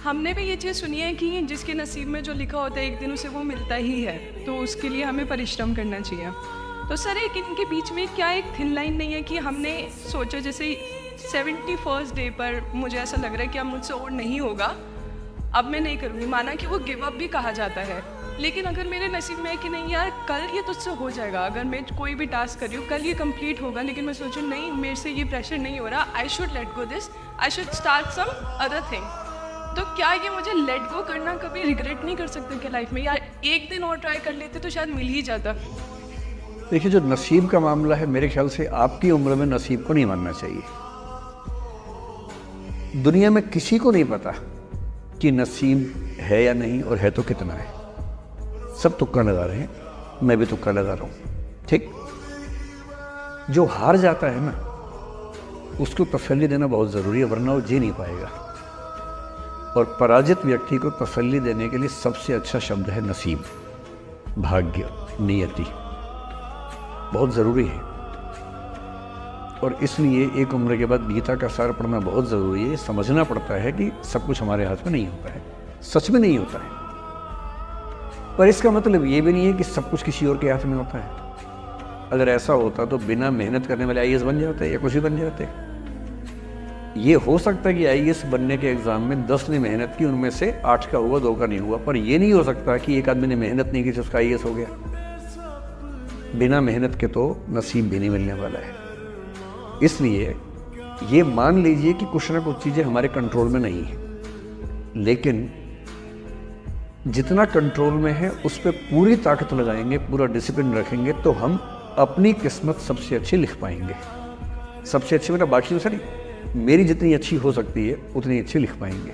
हमने भी ये चीज़ सुनी है कि जिसके नसीब में जो लिखा होता है एक दिन उसे वो मिलता ही है, तो उसके लिए हमें परिश्रम करना चाहिए। तो सर एक इनके बीच में क्या एक थिन लाइन नहीं है कि हमने सोचा जैसे 71st डे पर मुझे ऐसा लग रहा है कि अब मुझसे और नहीं होगा, अब मैं नहीं करूँगी, माना कि वो गिव अप भी कहा जाता है, लेकिन अगर मेरे नसीब में है कि नहीं यार कल ये तुझसे हो जाएगा, अगर मैं कोई भी टास्क कर रही हूँ कल ये कंप्लीट होगा, लेकिन मैं सोचूँ नहीं मेरे से ये प्रेशर नहीं हो रहा, I should let go this, I should start some other thing. तो क्या ये मुझे लेट गो करना कभी रिग्रेट नहीं कर सकते कि लाइफ में यार एक दिन और ट्राई कर लेते तो शायद मिल ही जाता? देखिए, जो नसीब का मामला है मेरे ख्याल से आपकी उम्र में नसीब को नहीं मानना चाहिए। दुनिया में किसी को नहीं पता कि नसीब है या नहीं, और है तो कितना है। सब तुक्का लगा रहे हैं, मैं भी तुक्का लगा रहा हूँ। ठीक, जो हार जाता है ना उसको तसल्ली देना बहुत ज़रूरी है, वरना वो जी नहीं पाएगा। और पराजित व्यक्ति को तसल्ली देने के लिए सबसे अच्छा शब्द है नसीब, भाग्य, नियति, बहुत ज़रूरी है। और इसलिए एक उम्र के बाद गीता का सार पढ़ना बहुत ज़रूरी है। समझना पड़ता है कि सब कुछ हमारे हाथ में नहीं होता है, सच में नहीं होता है। पर इसका मतलब ये भी नहीं है कि सब कुछ किसी और के हाथ में होता है। अगर ऐसा होता तो बिना मेहनत करने वाले आईएएस बन जाते या कुछ भी बन जाते। ये हो सकता है कि आईएएस बनने के एग्ज़ाम में 10 ने मेहनत की, उनमें से 8 का हुआ, 2 का नहीं हुआ। पर ये नहीं हो सकता कि एक आदमी ने मेहनत नहीं की तो उसका आईएएस हो गया। बिना मेहनत के तो नसीब भी नहीं मिलने वाला है। इसलिए ये मान लीजिए कि कुछ ना कुछ चीज़ें हमारे कंट्रोल में नहीं है, लेकिन जितना कंट्रोल में है उस पर पूरी ताकत लगाएंगे, पूरा डिसिप्लिन रखेंगे, तो हम अपनी किस्मत सबसे अच्छी लिख पाएंगे। सबसे अच्छी मतलब बाकी सर मेरी जितनी अच्छी हो सकती है उतनी अच्छी लिख पाएंगे।